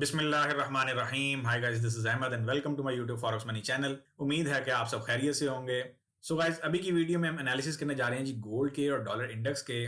बिस्मिल्लाहिर्रहमानिर्रहीम। Hi guys, this is Ahmad and welcome to my YouTube forex money channel. उम्मीद है कि आप सब खैरियत से होंगे। सो गाइस, अभी की वीडियो में हम एनालिसिस करने जा रहे हैं जी गोल्ड के और डॉलर इंडेक्स के।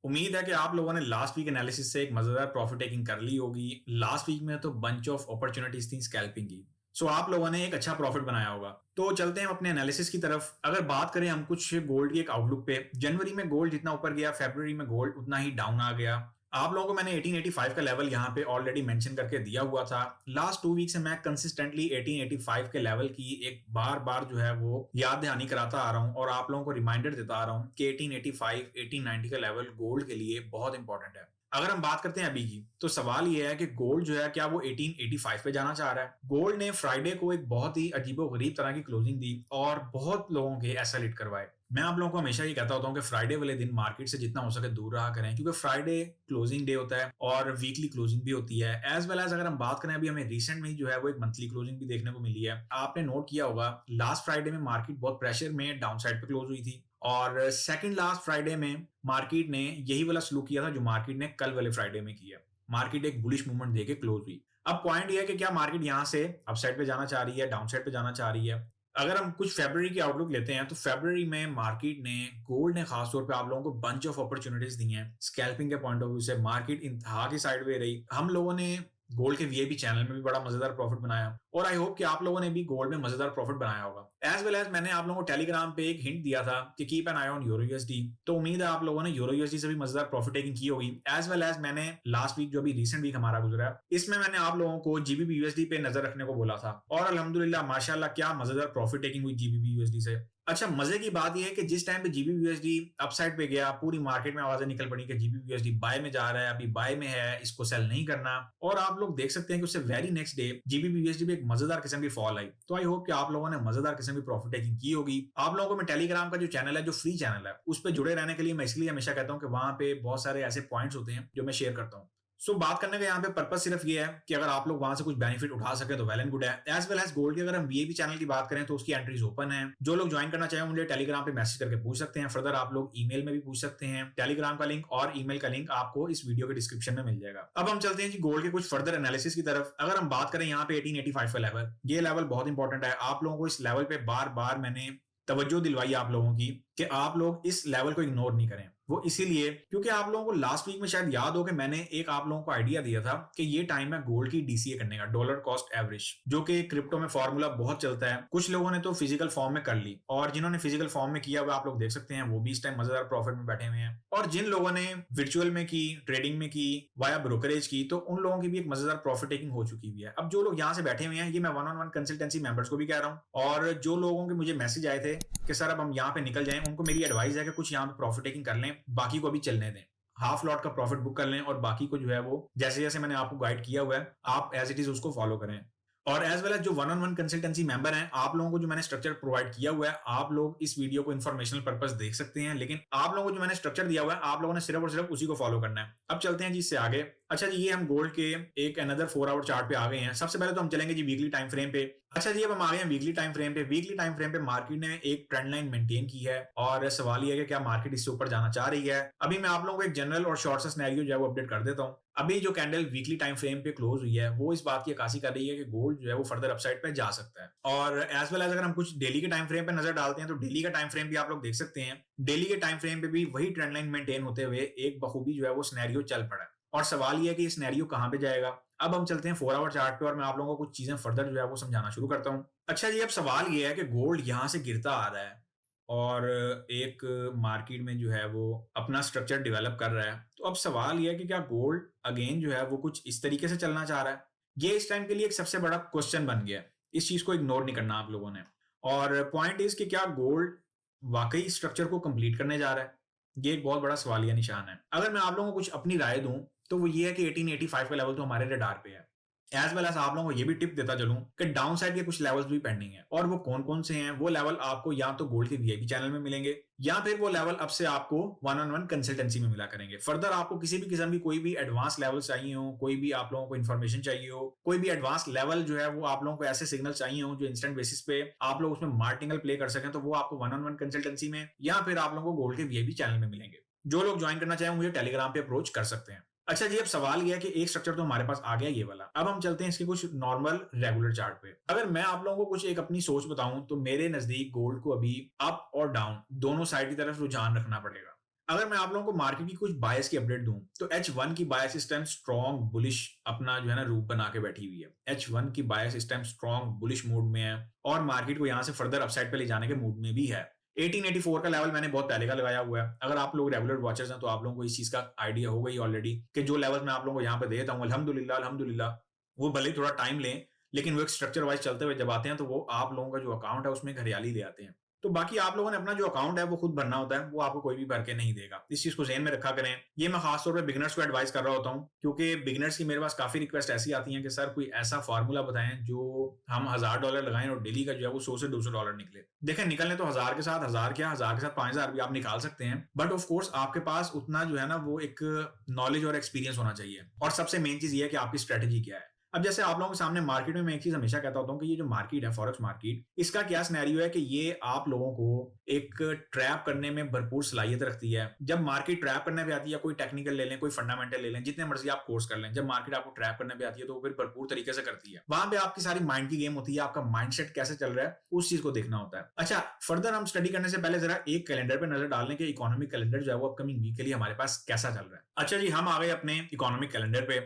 उम्मीद है कि आप लोगों ने लास्ट वीक एनालिसिस से एक मजेदार प्रॉफिट टेकिंग कर ली होगी। लास्ट वीक में तो बंच ऑफ अपॉर्चुनिटीज थी स्कैल्पिंग की। सो आप लोगों ने एक अच्छा प्रॉफिट बनाया होगा। तो चलते हैं अपने एनालिसिस की तरफ। अगर बात करें हम कुछ गोल्ड की एक आउटलुक पे, जनवरी में गोल्ड जितना ऊपर गया, फरवरी में गोल्ड उतना ही डाउन आ गया। आप लोगों को मैंने 1885 का लेवल यहाँ पे ऑलरेडी मेंशन करके दिया हुआ था। लास्ट 2 वीक से मैं कंसिस्टेंटली 1885 के लेवल की एक बार बार जो है वो याद दहानी कराता आ रहा हूँ और आप लोगों को रिमाइंडर देता आ रहा हूँ कि 1885 1890 का लेवल गोल्ड के लिए बहुत इंपॉर्टेंट है। अगर हम बात करते हैं अभी की, तो सवाल यह है कि गोल्ड जो है क्या वो 1885 पे जाना चाह रहा है। गोल्ड ने फ्राइडे को एक बहुत ही अजीबो गरीब तरह की क्लोजिंग दी और बहुत लोगों के ऐसा लिट करवाए। मैं आप लोगों को हमेशा ये कहता होता हूँ कि फ्राइडे वाले दिन मार्केट से जितना हो सके दूर रहा करें, क्योंकि फ्राइडे क्लोजिंग डे होता है और वीकली क्लोजिंग भी होती है। एज वेल एज अगर हम बात करें, अभी हमें रिसेंट में ही जो है वो एक मंथली क्लोजिंग भी देखने को मिली है। आपने नोट किया होगा लास्ट फ्राइडे में मार्केट बहुत प्रेशर में डाउन साइड पे क्लोज हुई थी और सेकंड लास्ट फ्राइडे में मार्केट ने यही वाला सलूक किया था जो मार्केट ने कल वाले फ्राइडे में किया। मार्केट एक बुलिश मूवमेंट देके क्लोज हुई। अब पॉइंट ये है कि क्या मार्केट यहां से अपसाइड पे जाना चाह रही है, डाउन साइड पे जाना चाह रही है। अगर हम कुछ फरवरी की आउटलुक लेते हैं, तो फरवरी में मार्केट ने, गोल्ड ने खासतौर पे आप लोगों को बंच ऑफ अपॉर्चुनिटीज दी हैं। स्कैल्पिंग के पॉइंट ऑफ व्यू से मार्केट इंतहा की साइड वे रही। हम लोगों ने गोल्ड के वीआईपी चैनल में भी बड़ा मजेदार प्रॉफिट बनाया और आई होप कि आप लोगों ने भी गोल्ड में मजेदार प्रॉफिट बनाया होगा। एज वेल एज मैंने आप लोगों को टेलीग्राम पे एक हिंट दिया था कि keep an I on euro USD. तो उम्मीद है आप लोगों ने यूरो यूएसडी से भी मजेदार प्रॉफिट टेकिंग की होगी। एज वेल एज मैंने लास्ट वीक जो भी रिसेंट वीक हमारा गुजरा है, इसमें मैंने आप लोगों को जीबीपी यूएसडी पे नजर रखने को बोला था और अल्हम्दुलिल्लाह माशाल्लाह क्या मजेदार प्रॉफिट टेकिंग हुई जीबीपी यूएसडी से। अच्छा, मजे की बात यह है कि जिस टाइम पे जीबीपी यूएसडी अपसाइड पे गया, पूरी मार्केट में आवाजें निकल पड़ी कि जीबीपी यूएसडी बाय में जा रहा है, अभी बाय में है, इसको सेल नहीं करना। और आप लोग देख सकते हैं कि उससे very next day GBP USD पे एक मजेदार किस्म की फॉल आई। तो आई होप कि आप लोगों ने मजेदार किस्म की प्रॉफिट टेकिंग की होगी। आप लोगों को मैं टेलीग्राम का जो चैनल है, जो फ्री चैनल है, उस पर जुड़े रहने के लिए मैं इसलिए हमेशा कहता हूँ कि वहां पे बहुत सारे ऐसे पॉइंट्स होते हैं जो मैं शेयर करता हूँ। सो बात करने का यहाँ पे पर्पस सिर्फ ये है कि अगर आप लोग वहां से कुछ बेनिफिट उठा सके तो वेल एंड गुड है। एज वेल एज गोल्ड की अगर हम वीआईपी चैनल की बात करें तो उसकी एंट्रीज ओपन है। जो लोग ज्वाइन करना चाहें मुझे टेलीग्राम पे मैसेज करके पूछ सकते हैं। फर्दर आप लोग ईमेल में भी पूछ सकते हैं। टेलीग्राम का लिंक और ईमेल का लिंक आपको इस वीडियो के डिस्क्रिप्शन में मिल जाएगा। अब हम चलते हैं जी गोल्ड के कुछ फर्दर एनालिसिस की तरफ। अगर हम बात करें यहाँ पे 1885 का लेवल, ये लेवल बहुत इंपॉर्टेंट है। आप लोगों को इस लेवल पे बार बार मैंने तवज्जो दिलवाई आप लोगों की कि आप लोग इस लेवल को इग्नोर नहीं करें। वो इसीलिए क्योंकि आप लोगों को लास्ट वीक में शायद याद हो कि मैंने एक आप लोगों को आइडिया दिया था कि ये टाइम है गोल्ड की डीसीए करने का, डॉलर कॉस्ट एवरेज, जो कि क्रिप्टो में फॉर्मूला बहुत चलता है। कुछ लोगों ने तो फिजिकल फॉर्म में कर ली और जिन्होंने फिजिकल फॉर्म में किया हुआ आप लोग देख सकते हैं वो भी इस टाइम मजेदार प्रॉफिट में बैठे हुए हैं। और जिन लोगों ने वर्चुअल में की, ट्रेडिंग में की, वाया ब्रोकरेज की, तो उन लोगों की भी एक मजेदार प्रॉफिट टेकिंग हो चुकी हुई है। अब जो लोग यहाँ से बैठे हुए हैं, ये मैं one on one consultancy members को भी कह रहा हूँ और जो लोगों के मुझे मैसेज आए थे कि सर अब हम यहाँ पे निकल जाएं, उनको मेरी एडवाइस है कि कुछ यहाँ पे प्रॉफिट टेकिंग कर लें, बाकी को भी चलने दें। हाफ लॉट का प्रॉफिट बुक कर लें और बाकी को जो है वो जैसे जैसे मैंने आपको गाइड किया हुआ है आप एज इट इज उसको फॉलो करें। और एज वेल एज जो one on one consultancy member हैं, आप लोगों को जो मैंने स्ट्रक्चर प्रोवाइड किया हुआ है, आप लोग इस वीडियो को इन्फॉर्मेशनल पर्पस देख सकते हैं, लेकिन आप लोगों को जो मैंने स्ट्रक्चर दिया हुआ है आप लोगों ने सिर्फ और सिर्फ उसी को फॉलो करना है। अब चलते हैं जी इससे आगे। अच्छा जी, ये हम गोल्ड के एक अनदर 4 आवर चार्ट पे आ गए हैं। सबसे पहले तो हम चलेंगे जी वीकली टाइम फ्रेम पे। अच्छा जी, अब हम आ गए हैं वीकली टाइम फ्रेम पे। वीकली टाइम फ्रेम पे मार्केट ने एक ट्रेंड लाइन मेंटेन की है और सवाल ये है कि क्या मार्केट इससे ऊपर जाना चाह रही है। अभी मैं आप लोगों को एक जनरल और शॉर्ट सा सिनेरियो जो है वो अपडेट कर देता हूँ। अभी जो कैंडल वीकली टाइम फ्रेम पे क्लोज हुई है वो इस बात की अक्कासी कर रही है कि गोल्ड जो है वो फर्दर अपसाइड पे जा सकता है। और एज वेल एज अगर हम कुछ डेली के टाइम फ्रेम पे नजर डालते हैं तो डेली का टाइम फ्रेम भी आप लोग देख सकते हैं। डेली के टाइम फ्रेम पे भी वही ट्रेंड लाइन मेंटेन होते हुए एक बखूबी जो है वो सिनेरियो चल पड़ा है और सवाल ये है कि ये सिनेरियो कहां पे जाएगा। अब हम चलते हैं 4 आवर चार्ट पे और मैं आप लोगों को कुछ चीजें फर्दर जो है वो समझाना शुरू करता हूं। अच्छा जी, अब सवाल ये है कि गोल्ड यहां से गिरता आ रहा है और एक मार्केट में जो है वो अपना स्ट्रक्चर डेवलप कर रहा है। तो अब सवाल यह है कि क्या गोल्ड अगेन जो है वो कुछ इस तरीके से चलना चाह रहा है। ये इस टाइम के लिए एक सबसे बड़ा क्वेश्चन बन गया है। इस चीज को इग्नोर नहीं करना आप लोगों ने। और पॉइंट इज कि क्या गोल्ड वाकई स्ट्रक्चर को कंप्लीट करने जा रहा है। ये एक बहुत बड़ा सवालिया निशान है। अगर मैं आप लोगों को कुछ अपनी राय दूं तो वो ये है कि 1885 का लेवल तो हमारे रडार पे है। एज वेल एज आप लोगों को ये भी टिप देता चलूं कि डाउन साइड के कुछ लेवल्स भी पेंडिंग है और वो कौन कौन से हैं। वो लेवल आपको या तो गोल्ड के वीआईपी चैनल में मिलेंगे या फिर वो लेवल अब से आपको वन ऑन वन कंसल्टेंसी में मिला करेंगे। फर्दर आपको किसी भी किस्म की कोई भी एडवांस लेवल चाहिए हो, कोई भी आप लोगों को इन्फॉर्मेशन चाहिए हो, कोई भी एडवांस लेवल जो है वो आप लोगों को ऐसे सिग्नल चाहिए हो जो इंस्टेंट बेसिस पे आप लोग उसमें मार्टिंगल प्ले कर सकें, तो वो आपको वन ऑन वन कंसल्टेंसी में या फिर आप लोगों को गोल्ड के वीआईपी चैनल में मिलेंगे। जो लोग ज्वाइन करना चाहें मुझे टेलीग्राम पे अप्रोच कर सकते हैं। अच्छा जी, अब सवाल ये है कि एक स्ट्रक्चर तो हमारे पास आ गया ये वाला। अब हम चलते हैं इसके कुछ नॉर्मल रेगुलर चार्ट पे। अगर मैं आप लोगों को कुछ एक अपनी सोच बताऊं तो मेरे नजदीक गोल्ड को अभी अप और डाउन दोनों साइड की तरफ रुझान रखना पड़ेगा। अगर मैं आप लोगों को मार्केट की कुछ बायस की अपडेट दूं तो H1 की बायस इस टाइम स्ट्रॉन्ग बुलिश अपना जो है ना रूप बना के बैठी हुई है। H1 की बायस इस टाइम स्ट्रॉन्ग बुलिश मूड में है और मार्केट को यहां से फर्दर अपसाइड पे ले जाने के मूड में भी है। 1884 का लेवल मैंने बहुत पहले का लगाया हुआ है। अगर आप लोग रेगुलर वॉचर्स हैं तो आप लोगों को इस चीज का आइडिया होगा ही ऑलरेडी कि जो लेवल मैं आप लोगों को यहाँ पे देता हूँ अल्हम्दुलिल्लाह अल्हम्दुलिल्लाह, वो भले ही थोड़ा टाइम लें लेकिन वो एक स्ट्रक्चर वाइज चलते हुए जब आते हैं तो वो आप लोगों का जो अकाउंट है उसमें एक हरियाली ले आते हैं। तो बाकी आप लोगों ने अपना जो अकाउंट है वो खुद भरना होता है, वो आपको कोई भी भर के नहीं देगा। इस चीज को ज़हन में रखा करें। ये मैं खासतौर पे बिगिनर्स को एडवाइस कर रहा होता हूँ क्योंकि बिगिनर्स की मेरे पास काफी रिक्वेस्ट ऐसी आती हैं कि सर कोई ऐसा फार्मूला बताएं जो हम $1000 लगाएं और डेली का जो है वो $100 से $200 निकले। देखें निकलने तो 1000 के साथ 1000 क्या 1000 के साथ 5000 भी आप निकाल सकते हैं, बट ऑफ कोर्स आपके पास उतना जो है ना वो एक नॉलेज और एक्सपीरियंस होना चाहिए। और सबसे मेन चीज ये है कि आपकी स्ट्रेटेजी क्या है। अब जैसे आप लोगों के सामने मार्केट में मैं एक चीज हमेशा कहता होता हूँ कि ये जो मार्केट है फॉरेक्स मार्केट, इसका क्या सिनेरियो है कि ये आप लोगों को एक ट्रैप करने में भरपूर सलाहियत रखती है। जब मार्केट ट्रैप करने पे आती है, कोई टेक्निकल ले लें कोई फंडामेंटल ले लें, जितने मर्जी आप कोर्स कर लें, जब मार्केट आपको ट्रैप करने पे आती है तो वो फिर भरपूर तरीके से करती है। वहां पे आपकी सारी माइंड की गेम होती है, आपका माइंडसेट कैसे चल रहा है उस चीज को देखना होता है। अच्छा, फर्दर हम स्टडी करने से पहले जरा एक कैलेंडर पे नजर डालने के इकोनॉमिक कैलेंडर जो है वो अपकमिंग वीक के लिए हमारे पास कैसा चल रहा है। अच्छा जी, हम आ गए अपने इकोनॉमिक कैलेंडर पे।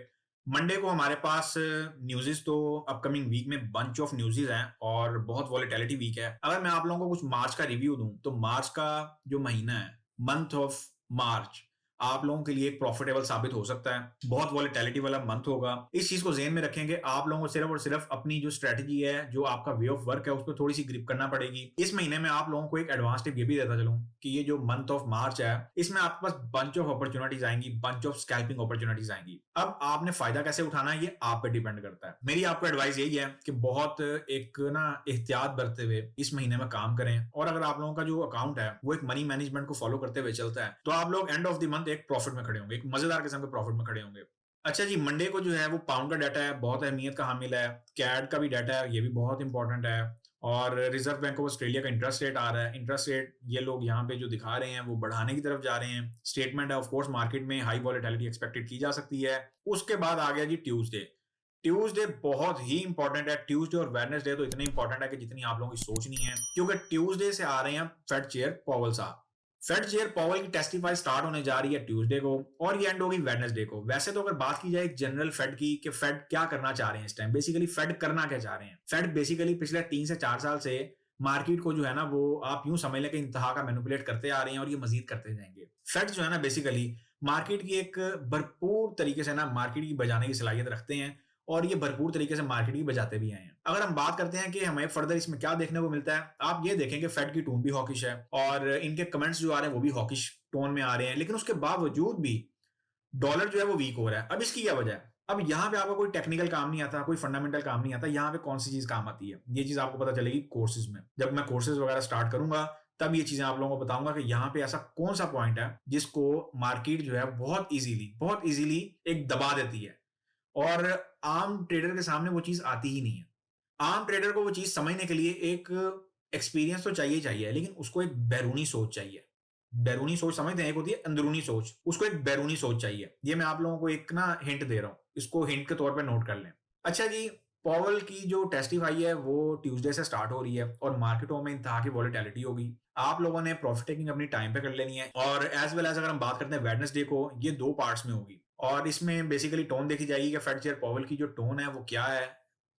मंडे को हमारे पास न्यूज़ेस तो अपकमिंग वीक में बंच ऑफ न्यूज़ेस हैं और बहुत वॉलेटिलिटी वीक है। अगर मैं आप लोगों को कुछ मार्च का रिव्यू दूं तो मार्च का जो महीना है, मंथ ऑफ मार्च, आप लोगों के लिए एक प्रॉफिटेबल साबित हो सकता है। बहुत वॉलेटिलिटी वाला मंथ होगा। इस चीज को ज़हन में रखेंगे। आप लोगों को सिर्फ और सिर्फ अपनी जो स्ट्रेटजी है, जो आपका वे ऑफ वर्क है, उस पर थोड़ी सी ग्रिप करना पड़ेगी। इस महीने में आप लोगों को एक एडवांस टिप ये भी देता चलूं कि ये जो मंथ ऑफ मार्च है इसमें आपके पास बंच ऑफ अपॉर्चुनिटीज आएंगी, बंच ऑफ स्कैल्पिंग अपॉर्चुनिटीज आएंगी। अब आपने फायदा कैसे उठाना है ये आप पे डिपेंड करता है। मेरी आपको एडवाइस यही है कि बहुत एक ना एहतियात बरतते हुए इस महीने में काम करें। और अगर आप लोगों का जो अकाउंट है वो एक मनी मैनेजमेंट को फॉलो करते हुए चलता है तो आप लोग एंड ऑफ द मंथ एक प्रॉफिट में खड़े होंगे, एक मजेदार किस्म के प्रॉफिट में खड़े होंगे। अच्छा जी, मंडे को जो है वो पाउंड का डाटा है, बहुत अहमियत का हामिल है। कैड का भी डाटा है, ये भी बहुत इंपॉर्टेंट है। और रिजर्व बैंक ऑफ ऑस्ट्रेलिया का इंटरेस्ट रेट आ रहा है। इंटरेस्ट रेट ये लोग यहाँ पे जो दिखा रहे हैं वो बढ़ाने की तरफ जा रहे हैं। स्टेटमेंट है, ऑफ कोर्स मार्केट में हाई वॉलेटिलिटी एक्सपेक्टेड की जा सकती है। उसके बाद आ गया जी ट्यूसडे। ट्यूसडे बहुत ही इंपॉर्टेंट है। ट्यूसडे और वेडनेसडे तो इतने इंपॉर्टेंट है कि जितनी आप लोगों की सोच नहीं है, क्योंकि ट्यूसडे से आ रहे हैं फेड चेयर पॉवल साहब। फेड चेयर पॉवल की टेस्टिफाई स्टार्ट होने जा रही है ट्यूसडे को और ये एंड होगी वेडनेसडे को। वैसे तो अगर बात की जाए जनरल फेड की कि फेड क्या करना चाह रहे हैं इस टाइम, बेसिकली फेड करना क्या चाह रहे हैं, फेड बेसिकली पिछले 3 से 4 साल से मार्केट को जो है ना वो आप यूं समझ लें कि इंतहा का मैनिपुलेट करते आ रहे हैं और ये मजीद करते जाएंगे। फेड जो है ना बेसिकली मार्केट की एक भरपूर तरीके से ना मार्केट की बजाने की सलाहियत रखते हैं और ये भरपूर तरीके से मार्केट की बजाते भी आए हैं। अगर हम बात करते हैं कि हमें फर्दर इसमें क्या देखने को मिलता है, आप ये देखेंगे फेड की टोन भी हॉकिश है और इनके कमेंट्स जो आ रहे हैं वो भी हॉकिश टोन में आ रहे हैं, लेकिन उसके बावजूद भी डॉलर जो है वो वीक हो रहा है। अब इसकी क्या वजह है? अब यहाँ पे आपका कोई टेक्निकल काम नहीं आता, कोई फंडामेंटल काम नहीं आता। यहाँ पे कौन सी चीज काम आती है ये चीज आपको पता चलेगी कोर्सेज में। जब मैं कोर्सेज वगैरह स्टार्ट करूंगा तब ये चीजें आप लोगों को बताऊंगा कि यहाँ पे ऐसा कौन सा पॉइंट है जिसको मार्केट जो है बहुत इजीली एक दबा देती है और आम ट्रेडर के सामने वो चीज आती ही नहीं है। आम ट्रेडर को वो चीज समझने के लिए एक एक्सपीरियंस तो चाहिए चाहिए, लेकिन उसको एक बैरूनी सोच चाहिए। बैरूनी सोच समझते हैं, एक होती है अंदरूनी सोच, उसको एक बैरूनी सोच चाहिए। ये मैं आप लोगों को एक ना हिंट दे रहा हूँ, इसको हिंट के तौर पे नोट कर लें। अच्छा जी, पॉवल की जो टेस्टिफाई है वो ट्यूसडे से स्टार्ट हो रही है और मार्केटों में इंतहा की वॉलेटिलिटी होगी। आप लोगों ने प्रॉफिट टेकिंग अपनी टाइम पे कर लेनी है और एज वेल एज अगर हम बात करते हैं वेडनेसडे को, ये 2 पार्ट्स में होगी और इसमें बेसिकली टोन देखी जाएगी कि फेड चेयर पॉवल की जो टोन है वो क्या है।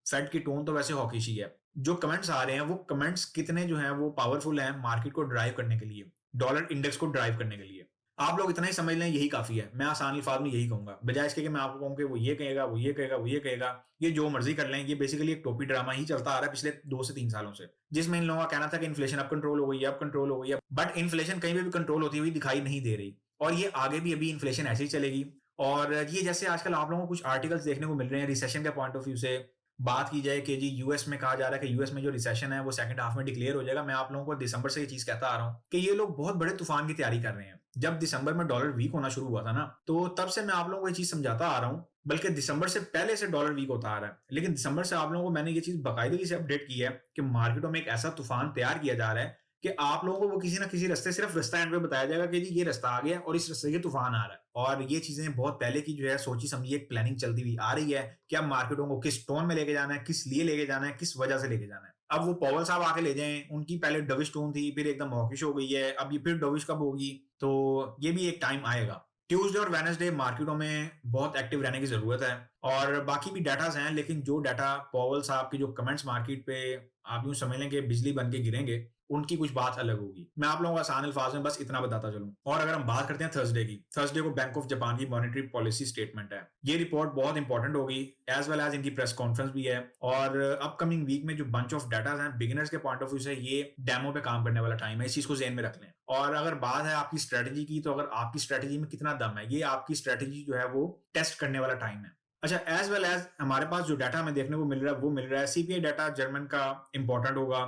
फेड की टोन तो वैसे हॉकिश ही है। जो कमेंट्स आ रहे हैं वो कमेंट्स कितने जो है वो पावरफुल हैं मार्केट को ड्राइव करने के लिए, डॉलर इंडेक्स को ड्राइव करने के लिए। आप लोग इतना ही समझ लें, यही काफी है। मैं आसान अल्फाज में यही कहूंगा, बजाय इसके कि मैं आपको कहूँ कि वो ये कहेगा वो ये कहेगा वो ये कहेगा। ये जो मर्जी कर लें, ये बेसिकली एक टोपी ड्रामा ही चलता आ रहा है पिछले 2 से 3 सालों से, जिसमें इन लोगों का कहना था कि इन्फ्लेशन अब कंट्रोल हो गई है, अब कंट्रोल हो गई है। बट इन्फ्लेशन कहीं पे भी कंट्रोल होती हुई दिखाई नहीं दे रही और ये आगे भी अभी इन्फ्लेशन ऐसे ही चलेगी। और ये जैसे आजकल आप लोगों को कुछ आर्टिकल्स देखने को मिल रहे हैं रिसेशन के पॉइंट ऑफ व्यू से, बात की जाए कि जी यूएस में कहा जा रहा है कि यूएस में जो रिसेशन है वो सेकंड हाफ में डिक्लेयर हो जाएगा। मैं आप लोगों को दिसंबर से ये चीज कहता आ रहा हूँ कि ये लोग बहुत बड़े तूफान की तैयारी कर रहे हैं। जब दिसंबर में डॉलर वीक होना शुरू हुआ था ना, तो तब से मैं आप लोगों को ये चीज समझाता आ रहा हूँ, बल्कि दिसंबर से पहले से डॉलर वीक होता आ रहा है। लेकिन दिसंबर से आप लोगों को मैंने ये चीज बाकायदगी से अपडेट की है कि मार्केटों में एक ऐसा तूफान तैयार किया जा रहा है कि आप लोगों को वो किसी ना किसी रास्ते सिर्फ रास्ता एंड पे बताया जाएगा कि जी ये रास्ता आ गया और इस रास्ते से तूफान आ रहा है। और ये चीजें बहुत पहले की जो है सोची समझी एक प्लानिंग चलती हुई आ रही है कि अब मार्केटों को किस टोन में लेके जाना है, किस लिए लेके जाना है, किस वजह से लेके जाना है। अब वो पॉवल साहब आके ले जाएं, उनकी पहले डविश टोन थी, फिर एकदम हॉकिश हो गई है, अब ये फिर डविश कब होगी, तो ये भी एक टाइम आएगा। ट्यूसडे और वेडनेसडे मार्केटों में बहुत एक्टिव रहने की जरूरत है। और बाकी भी डाटास हैं, लेकिन जो डाटा पॉवल साहब की जो कमेंट्स मार्केट पे आप यूं समझ लें कि बिजली बन के गिरेंगे, उनकी कुछ बात अलग होगी। मैं आप लोगों को आसान अल्फाज में बस इतना बताता चलूं। और अगर हम बात करते हैं थर्सडे की, थर्सडे को बैंक ऑफ जापान की मॉनेटरी पॉलिसी स्टेटमेंट है। ये रिपोर्ट बहुत इंपॉर्टेंट होगी, एज वेल एज इनकी प्रेस कॉन्फ्रेंस भी है। और अपकमिंग वीक में जो बंच ऑफ डाटा हैं, बिगिनर्स के पॉइंट ऑफ व्यू से ये डेमो पे काम करने वाला टाइम है, इस चीज को ज़हन में रख लें। और अगर बात है आपकी स्ट्रेटजी की, तो अगर आपकी स्ट्रेटजी में कितना दम है, ये आपकी स्ट्रेटजी जो है वो टेस्ट करने वाला टाइम है। अच्छा, एज वेल एज हमारे पास जो डाटा हमें देखने को मिल रहा है वो मिल रहा है, सीपीआई डाटा जर्मन का इंपॉर्टेंट होगा,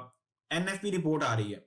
एनएफपी रिपोर्ट आ रही है।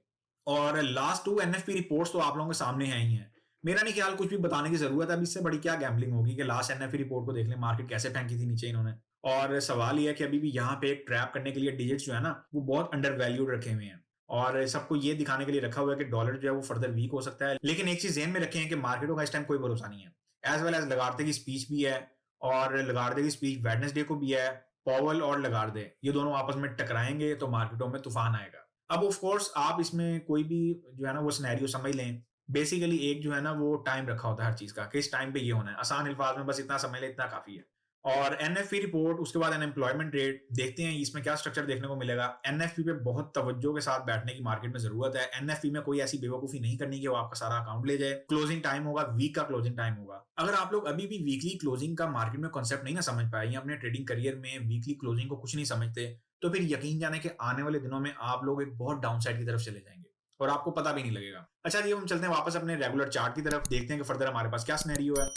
और लास्ट 2 एनएफपी रिपोर्ट्स तो आप लोगों के सामने हैं ही हैं। मेरा नहीं ख्याल कुछ भी बताने की जरूरत है, अब इससे बड़ी क्या गैम्बलिंग होगी कि लास्ट एनएफपी रिपोर्ट को देख लें, मार्केट कैसे फेंकी थी नीचे इन्होंने। और सवाल ये है कि अभी भी यहाँ पे एक ट्रैप करने के लिए डिजिट्स जो है ना वो बहुत अंडर वैल्यूड रखे हुए हैं। और सबको ये दिखाने के लिए रखा हुआ है कि डॉलर जो है वो फर्दर वीक हो सकता है। लेकिन एक चीज ध्यान में रखें कि मार्केटों का इस टाइम कोई भरोसा नहीं है। एज वेल एज लगार्दे की स्पीच भी है, और लगार्दे की स्पीच वेडनेसडे को भी है। पॉवल और लगार्दे ये दोनों आपस में टकराएंगे तो मार्केटों में तूफान आएगा। अब ऑफ कोर्स आप इसमें कोई भी जो है ना वो सिनेरियो समझ लें। बेसिकली एक जो है ना वो टाइम रखा होता है हर चीज का कि इस टाइम पे ये होना है। आसान अल्फाज में बस इतना समझ लें, इतना काफी है। और एनएफपी रिपोर्ट, उसके बाद अनएम्प्लॉयमेंट रेट, देखते हैं इसमें क्या स्ट्रक्चर देखने को मिलेगा। एनएफपी पे बहुत तवज्जो के साथ बैठने की मार्केट में जरूरत है। एनएफपी में कोई ऐसी बेवकूफी नहीं करनी कि वो आपका सारा अकाउंट ले जाए। क्लोजिंग टाइम होगा, वीक का क्लोजिंग टाइम होगा। अगर आप लोग अभी भी वीकली क्लोजिंग का मार्केट में कॉन्सेप्ट नहीं ना समझ पाए या अपने ट्रेडिंग करियर में वीकली क्लोजिंग को कुछ नहीं समझते, तो फिर यकीन जाने कि आने वाले दिनों में आप लोग एक बहुत डाउन साइड की तरफ चले जाएंगे और आपको पता भी नहीं लगेगा। अच्छा जी, हम चलते हैं वापस अपने रेगुलर चार्ट की तरफ, देखते हैं कि फर्दर हमारे पास क्या सिनेरियो है।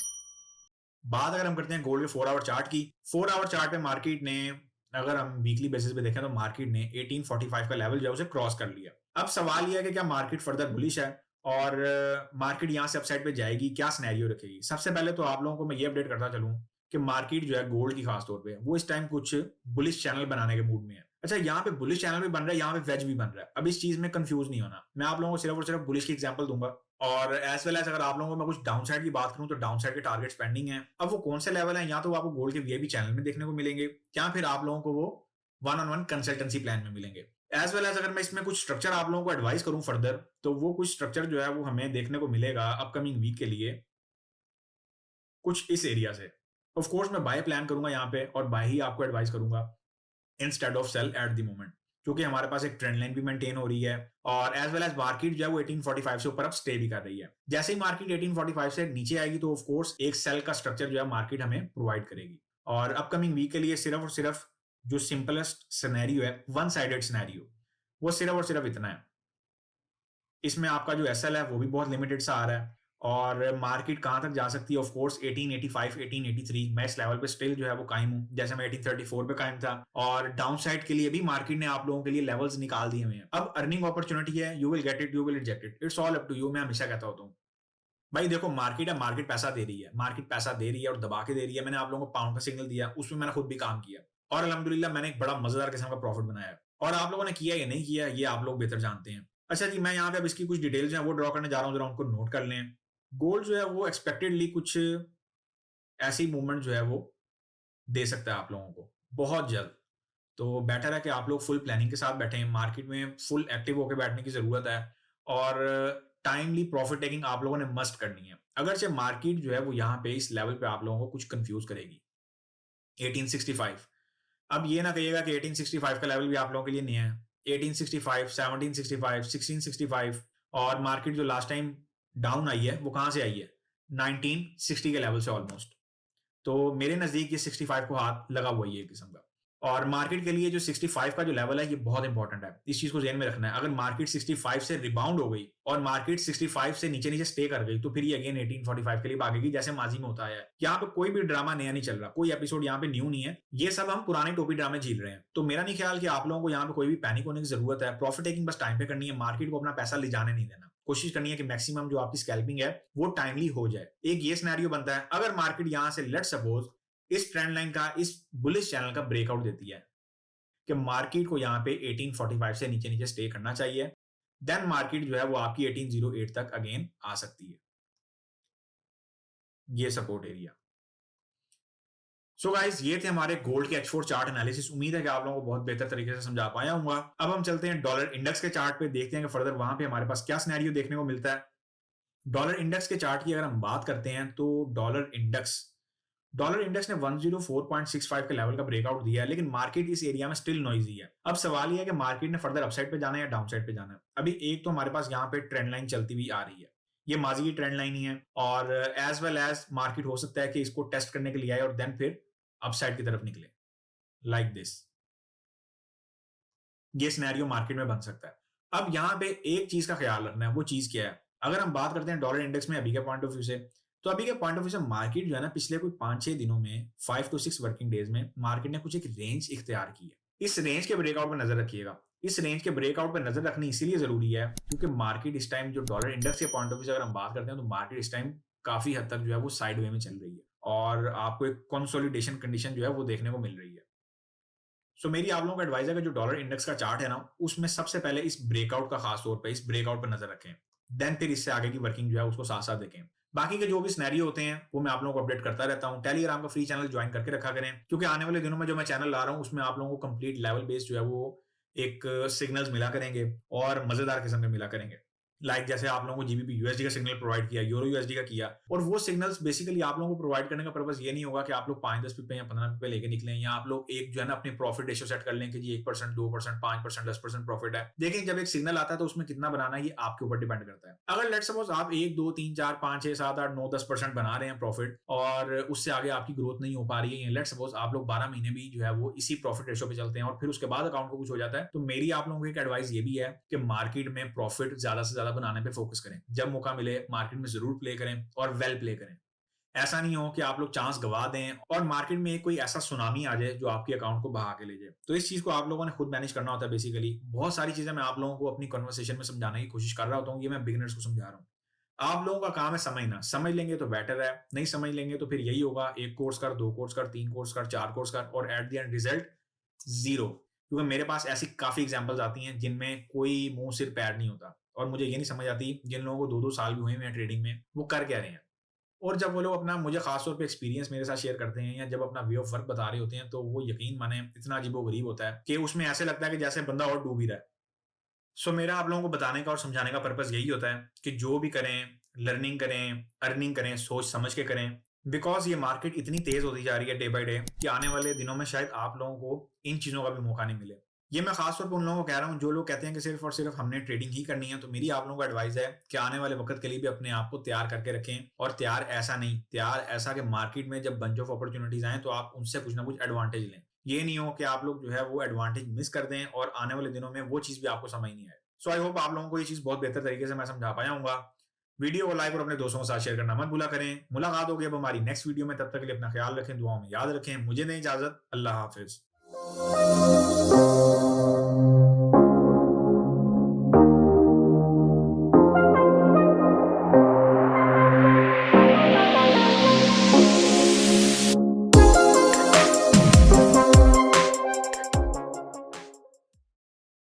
बात अगर हम करते हैं गोल्ड के 4 आवर चार्ट की, 4 आवर चार्ट पे मार्केट ने, अगर हम वीकली बेसिस पे देखें तो मार्केट ने 1845 का लेवल जो है उसे क्रॉस कर लिया। अब सवाल यह है कि क्या मार्केट फर्दर बुलिश है और मार्केट यहां से अपसाइड पे जाएगी, क्या सिनेरियो रखेगी। सबसे पहले तो आप लोगों को मैं ये अपडेट करता चलूं कि मार्केट जो है गोल्ड की खास तौर पे वो इस टाइम कुछ बुलिश चैनल बनाने के मूड में है। अच्छा, यहाँ पे बुलिश चैनल भी बन रहा है, यहाँ पे वेज भी बन रहा है। अब इस चीज में कंफ्यूज नहीं होना, मैं आप लोगों को सिर्फ और सिर्फ बुलिश की एग्जांपल दूंगा। और एज वेल एज अगर आप लोगों को मैं कुछ डाउन साइड की बात करूं तो डाउन साइड के टारगेट्स पेंडिंग है। अब वो कौन से लेवल है, या तो आपको गोल्ड के वीआईपी चैनल में देखने को मिलेंगे, या फिर आप लोगों को वो one on one consultancy plan में मिलेंगे। एज वेल एज अगर मैं इसमें कुछ स्ट्रक्चर आप लोगों को एडवाइस करूं फर्दर, तो वो कुछ स्ट्रक्चर जो है वो हमें देखने को मिलेगा अपकमिंग वीक के लिए कुछ इस एरिया से। ऑफ कोर्स मैं बाय प्लान करूंगा यहाँ पे, और बाय ही आपको एडवाइस करूंगा instead of sell at the moment, क्योंकि हमारे पास एक ट्रेंड लाइन भी मेंटेन हो रही है। और एज वेल एज मार्केट जो है वो 1845 से ऊपर अब स्टे भी कर रही है। जैसे ही मार्केट 1845 से नीचे आएगी तो ऑफ कोर्स एक सेल का स्ट्रक्चर जो है मार्केट हमें प्रोवाइड करेगी। और अपकमिंग वीक के लिए सिर्फ और सिर्फ जो सिंपलेस्ट सिनेरियो है, वन साइडेड सिनेरियो, वो सिर्फ और सिर्फ इतना है। इसमें आपका जो एसएल है वो भी बहुत लिमिटेड सा आ रहा है। और मार्केट कहां तक जा सकती है, ऑफ कोर्स 1885 1883, मैं इस लेवल पे स्टिल जो है वो कायम हूं, जैसे मैं 1834 पे कायम था। और डाउन साइड के लिए भी मार्केट ने आप लोगों के लिए लेवल्स निकाल दिए हुए हैं। अब अर्निंग अपॉर्चुनिटी है, you will get it, you will reject it, it's all up to you. मैं हमेशा कहता होता हूँ भाई देखो, मार्केट है, मार्केट पैसा दे रही है, मार्केट पैसा दे रही है और दबा के दे रही है। मैंने आप लोगों को पाउंड का सिग्नल दिया, उसमें मैंने खुद भी काम किया, और अल्हम्दुलिल्लाह मैंने एक बड़ा मजेदार किस्म का प्रॉफिट बनाया है। और आप लोगों ने किया या नहीं किया ये आप लोग बेहतर जानते हैं। अच्छा जी, मैं यहाँ पे अब इसकी कुछ डिटेल्स हैं वो ड्रॉ करने जा रहा हूँ, जरा उनको नोट कर लें। गोल्ड जो है वो एक्सपेक्टेडली कुछ ऐसी मूवमेंट जो है वो दे सकता है आप लोगों को बहुत जल्द। तो बेटर है कि आप लोग फुल प्लानिंग के साथ बैठे हैं, मार्केट में फुल एक्टिव होकर बैठने की जरूरत है। और टाइमली प्रॉफिट टेकिंग आप लोगों ने मस्ट करनी है। अगरचे मार्केट जो है वो यहाँ पे इस लेवल पे आप लोगों को कुछ कंफ्यूज करेगी 1865। अब ये ना कहिएगा कि 1865 का लेवल भी आप लोगों के लिए नहीं है। 1865, 1765, 1665, और मार्केट जो लास्ट टाइम डाउन आई है वो कहां से आई है, 1960 के लेवल से ऑलमोस्ट। तो मेरे नजदीक ये 65 को हाथ लगा हुआ है ये किस्म का। और मार्केट के लिए जो 65 का जो लेवल है ये बहुत इंपॉर्टेंट है, इस चीज को ध्यान में रखना है। अगर मार्केट 65 से रिबाउंड हो गई और मार्केट 65 से नीचे नीचे स्टे कर गई, तो फिर ये अगेन 1845 के लिए भागेगी, जैसे माजी में होता है। यहाँ पे कोई भी ड्रामा नया नहीं चल रहा, कोई एपिसोड यहाँ पे न्यू नहीं है, ये सब हम पुराने टोपी ड्रामे झील रहे हैं। तो मेरा नहीं ख्याल कि आप लोगों को यहाँ पे कोई भी पैनिक होने की जरूरत है। प्रॉफिट टेकिंग बस टाइम पे करनी है, मार्केट को अपना पैसा ले जाने नहीं देना। कोशिश करनी है कि मैक्सिमम जो आपकी स्कैल्पिंग है वो टाइमली हो जाए। एक ये सिनेरियो बनता है, अगर मार्केट यहां से लेट्स सपोज इस ट्रेंड लाइन का, इस बुलिश चैनल का ब्रेकआउट देती है कि मार्केट को यहाँ पे 1845 से नीचे नीचे स्टे करना चाहिए, देन मार्केट जो है वो आपकी 1808 तक अगेन आ सकती है, ये सपोर्ट एरिया। सो गाइस, ये थे हमारे गोल्ड के H4 चार्ट एनालिसिस। उम्मीद है कि आप लोगों को बहुत बेहतर तरीके से समझा पाया हूँ। अब हम चलते हैं डॉलर इंडेक्स के चार्ट पे, देखते हैं कि फर्दर वहां पे हमारे पास क्या सिनेरियो देखने को मिलता है। डॉलर इंडेक्स के चार्ट की अगर हम बात करते हैं तो डॉलर इंडेक्स ने 104.65 के लेवल का ब्रेकआउट दिया है, लेकिन मार्केट इस एरिया में स्टिल नॉइजी है। अब सवाल यह है कि मार्केट ने फर्दर अपसाइड पे जाना है या डाउन साइड पे जाना है। अभी एक तो हमारे पास यहाँ पे ट्रेंड लाइन चलती हुई आ रही है, ये माजी की ट्रेंड लाइन ही है, और एज वेल एज मार्केट हो सकता है कि इसको टेस्ट करने के लिए आए और देन फिर अपसाइड की तरफ निकले, लाइक दिस। ये सिनेरियो मार्केट में बन सकता है। अब यहाँ पे एक चीज का ख्याल रखना है, वो चीज क्या है? अगर हम बात करते हैं डॉलर इंडेक्स में अभी के पॉइंट ऑफ व्यू से, तो अभी के पॉइंट ऑफ व्यू से मार्केट जो है ना, पिछले कोई 5-6 दिनों में, 5 to 6 वर्किंग डेज में मार्केट ने कुछ एक रेंज इख्तियार की है। इस रेंज के ब्रेकआउट पर नजर रखिएगा। इस रेंज के ब्रेकआउट पर नजर रखनी इसीलिए जरूरी है क्योंकि मार्केट इस टाइम, जो डॉलर इंडेक्स के पॉइंट ऑफ व्यू से अगर हम बात करते हैं, तो मार्केट इस टाइम काफी हद तक जो है वो साइड वे में चल रही है और आपको एक कंसोलिडेशन कंडीशन जो है वो देखने को मिल रही है। सो मेरी आप लोगों को एडवाइस है कि जो डॉलर इंडेक्स का चार्ट है ना, उसमें सबसे पहले इस ब्रेकआउट का खास तौर पे इस ब्रेकआउट पर नजर रखें, देन फिर इससे आगे की वर्किंग जो है उसको साथ साथ देखें। बाकी के जो भी सिनेरियो होते हैं वो मैं आप लोगों को अपडेट करता रहता हूँ। टेलीग्राम का फ्री चैनल ज्वाइन करके रखा करें, क्योंकि आने वाले दिनों में जो मैं चैनल ला रहा हूँ उसमें आप लोगों को कंप्लीट लेवल बेस्ड जो है वो एक सिग्नल्स मिला करेंगे और मजेदार किस्म के मिला करेंगे। जैसे आप लोगों को जीबीपी यूएसडी का सिग्नल प्रोवाइड किया, यूरो यूएसडी का किया, और वो सिग्नल्स बेसिकली आप लोगों को प्रोवाइड करने का पर्पस ये नहीं होगा कि आप लोग 5-10 पिपे या 15 पिपे लेके निकलें, या आप लोग एक जो है ना अपनी प्रॉफिट रेशियो सेट कर लें कि जी 1%, 2%, 5%, 10% प्रॉफिट है। देखिए, जब एक सिग्नल आता है तो उसमें कितना बनाना है ये आपके ऊपर डिपेंड करता है। अगर लेट सपोज आप 1, 2, 3, 4, 5, 6, 7, 8, 9, 10% बना रहे हैं प्रॉफिट और उससे आगे आपकी ग्रोथ नहीं हो पा रही है, लेट सपोज आप लोग 12 महीने भी जो है वो इसी प्रॉफिट रेशियो पे चलते हैं और फिर उसके बाद अकाउंट को कुछ हो जाता है, तो मेरी आप लोगों को एक एडवाइस ये भी है कि मार्केट में प्रॉफिट ज्यादा से ज्यादा बनाने पे फोकस करें। जब मौका मिले मार्केट में जरूर प्ले करें और वेल प्ले करें। ऐसा नहीं हो कि आप लोग चांस गवा दें और मार्केट में कोई ऐसा सुनामी आ जाए जो आपके अकाउंट को बहा के ले जाए। तो इस चीज को आप लोगों ने खुद मैनेज करना होता है। बेसिकली बहुत सारी चीजें मैं आप लोगों को अपनी कन्वर्सेशन में समझाने की कोशिश कर रहा होता हूँ, ये मैं बिगिनर्स को समझा रहा हूँ। आप लोगों का काम है समझना, समझ लेंगे तो बेटर है, नहीं समझ लेंगे तो फिर यही होगा, 1 कोर्स कर, 2 कोर्स कर, 3 कोर्स कर, 4 कोर्स कर और at the end result zero. क्योंकि मेरे पास ऐसी काफी एग्जांपल्स आती हैं जिनमें कोई मुंह सिर पैर नहीं होता, और मुझे ये नहीं समझ आती जिन लोगों को 2-2 साल भी हुए हैं ट्रेडिंग में, वो कर क्या रहे हैं। और जब वो लोग अपना मुझे खासतौर पे एक्सपीरियंस मेरे साथ शेयर करते हैं या जब अपना वे ऑफ वर्क बता रहे होते हैं, तो वो यकीन माने इतना अजीबोगरीब होता है कि उसमें ऐसे लगता है कि जैसे बंदा और डूब ही रहा है। सो मेरा आप लोगों को बताने का और समझाने का पर्पस यही होता है कि जो भी करें, लर्निंग करें, अर्निंग करें, सोच समझ के करें। बिकॉज ये मार्केट इतनी तेज होती जा रही है डे बाय डे कि आने वाले दिनों में शायद आप लोगों को इन चीजों का भी मौका नहीं मिले। ये मैं खासतौर पर उन लोगों को कह रहा हूँ जो लोग कहते हैं कि सिर्फ और सिर्फ हमने ट्रेडिंग ही करनी है। तो मेरी आप लोगों को एडवाइस है कि आने वाले वक्त के लिए भी अपने आप को तैयार करके रखें, और तैयार ऐसा कि मार्केट में जब बंच ऑफ अपॉर्चुनिटीज आए तो आप उनसे कुछ ना कुछ एडवांटेज लें। ये नहीं हो कि आप लोग जो है वो एडवांटेज मिस कर दें और आने वाले दिनों में वो चीज भी आपको समझ नहीं आए। सो आई होप आप लोगों को ये चीज बहुत बेहतर तरीके से मैं समझा पाया हूँ। वीडियो को लाइक और अपने दोस्तों के साथ शेयर करना मत भूला करें। मुलाकात होगी अब हमारी नेक्स्ट वीडियो में, तब तक के लिए अपना ख्याल रखें, दुआओं में याद रखें। मुझे नहीं इजाजत, अल्लाह हाफिज।